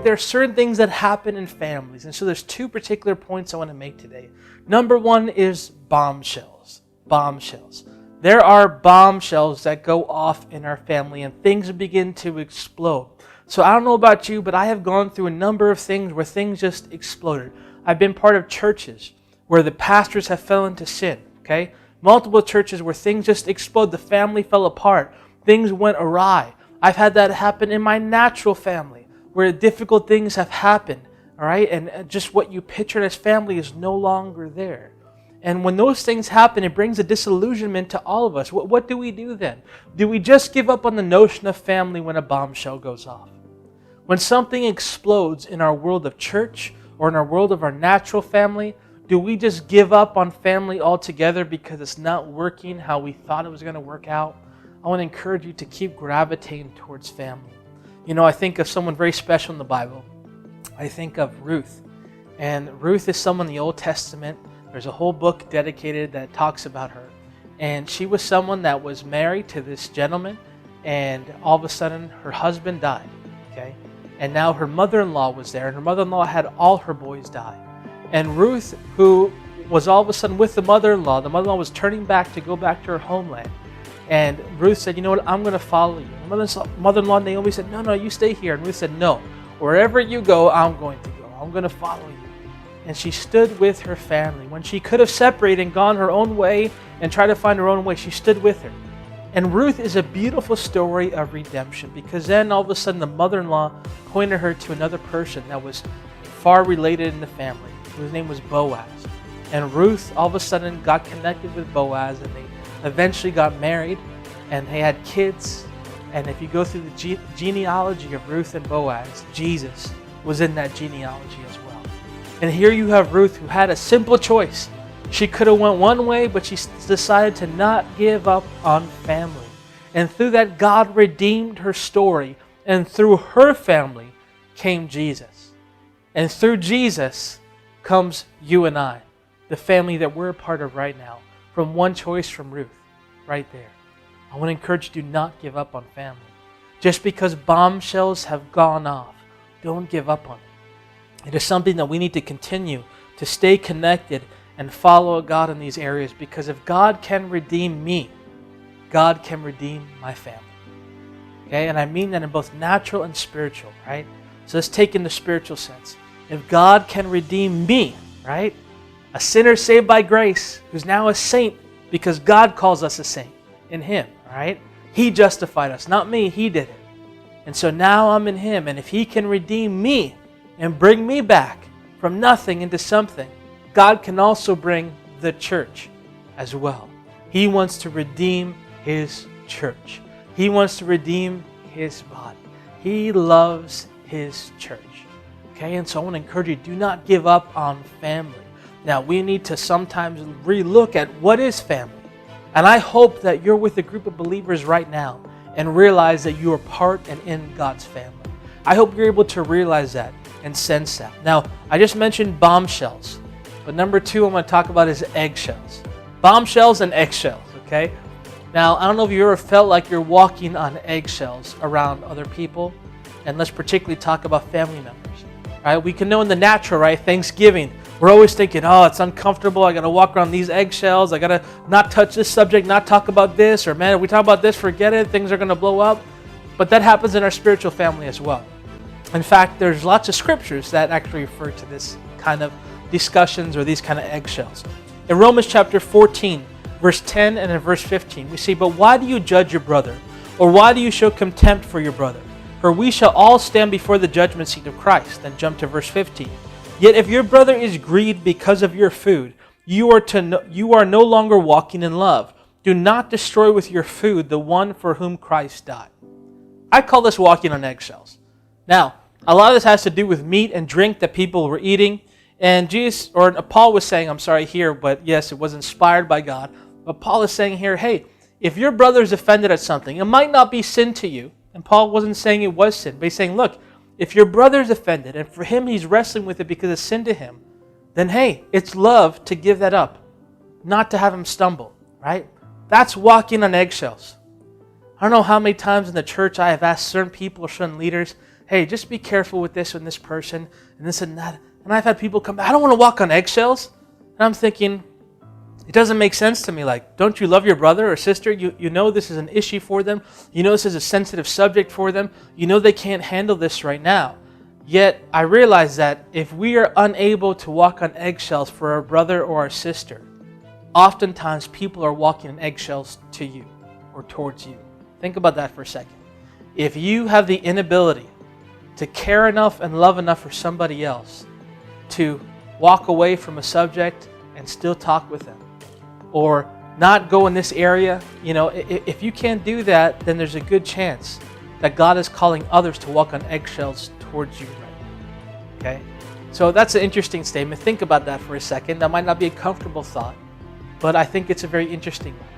right? There are certain things that happen in families. And so there's two particular points I want to make today. Number one is bombshells. Bombshells. There are bombshells that go off in our family and things begin to explode. So I don't know about you, but I have gone through a number of things where things just exploded. I've been part of churches where the pastors have fell into sin, okay? Multiple churches where things just explode. The family fell apart. Things went awry. I've had that happen in my natural family where difficult things have happened, all right? And just what you pictured as family is no longer there. And when those things happen, it brings a disillusionment to all of us. What do we do then? Do we just give up on the notion of family when a bombshell goes off? When something explodes in our world of church or in our world of our natural family, do we just give up on family altogether because it's not working how we thought it was going to work out? I want to encourage you to keep gravitating towards family. You know, I think of someone very special in the Bible. I think of Ruth. And Ruth is someone in the Old Testament. There's a whole book dedicated that talks about her. And she was someone that was married to this gentleman, and all of a sudden her husband died. Okay? And now her mother-in-law was there, and her mother-in-law had all her boys die. And Ruth, who was all of a sudden with the mother-in-law was turning back to go back to her homeland. And Ruth said, you know what, I'm going to follow you. Her mother-in-law Naomi said, no, you stay here. And Ruth said, no, wherever you go, I'm going to go. I'm going to follow you. And she stood with her family. When she could have separated and gone her own way and tried to find her own way, she stood with her. And Ruth is a beautiful story of redemption, because then all of a sudden the mother-in-law pointed her to another person that was far related in the family, whose name was Boaz. And Ruth all of a sudden got connected with Boaz, and they eventually got married, and they had kids. And if you go through the genealogy of Ruth and Boaz, Jesus was in that genealogy as well. And here you have Ruth, who had a simple choice. She could have went one way, but she decided to not give up on family. And through that, God redeemed her story. And through her family came Jesus. And through Jesus comes you and I, the family that we're a part of right now, from one choice from Ruth, right there. I want to encourage you to not give up on family. Just because bombshells have gone off, don't give up on it. It is something that we need to continue to stay connected and follow God in these areas, because if God can redeem me, God can redeem my family. Okay, and I mean that in both natural and spiritual, right? So let's take in the spiritual sense. If God can redeem me, right? A sinner saved by grace, who's now a saint because God calls us a saint in Him, right? He justified us, not me, He did it. And so now I'm in Him, and if He can redeem me and bring me back from nothing into something, God can also bring the church as well. He wants to redeem His church. He wants to redeem His body. He loves His church. Okay, and so I want to encourage you, do not give up on family. Now, we need to sometimes relook at what is family. And I hope that you're with a group of believers right now and realize that you are part and in God's family. I hope you're able to realize that and sense that. Now, I just mentioned bombshells, but number two I'm going to talk about is eggshells. Bombshells and eggshells, okay? Now, I don't know if you ever felt like you're walking on eggshells around other people, and let's particularly talk about family members, right? We can know in the natural, right? Thanksgiving, we're always thinking, oh, it's uncomfortable. I got to walk around these eggshells. I got to not touch this subject, not talk about this, or man, if we talk about this, forget it. Things are going to blow up. But that happens in our spiritual family as well. In fact, there's lots of scriptures that actually refer to this kind of discussions or these kind of eggshells. In Romans chapter 14, verse 10 and in verse 15, we see, but why do you judge your brother? Or why do you show contempt for your brother? For we shall all stand before the judgment seat of Christ. Then jump to verse 15. Yet if your brother is grieved because of your food, you are no longer walking in love. Do not destroy with your food the one for whom Christ died. I call this walking on eggshells. Now, a lot of this has to do with meat and drink that people were eating. And Paul was saying, here, but yes, it was inspired by God. But Paul is saying here, hey, if your brother is offended at something, it might not be sin to you. And Paul wasn't saying it was sin, but he's saying, look, if your brother is offended, and for him he's wrestling with it because it's sin to him, then hey, it's love to give that up, not to have him stumble, right? That's walking on eggshells. I don't know how many times in the church I have asked certain people or certain leaders, hey, just be careful with this and this person and this and that. And I've had people come, I don't want to walk on eggshells. And I'm thinking, it doesn't make sense to me. Like, don't you love your brother or sister? You know this is an issue for them. You know this is a sensitive subject for them. You know they can't handle this right now. Yet I realize that if we are unable to walk on eggshells for our brother or our sister, oftentimes people are walking on eggshells to you or towards you. Think about that for a second. If you have the inability to care enough and love enough for somebody else to walk away from a subject and still talk with them, or not go in this area, if you can't do that, then there's a good chance that God is calling others to walk on eggshells towards you right now. Okay? So that's an interesting statement. Think about that for a second. That might not be a comfortable thought, but I think it's a very interesting one.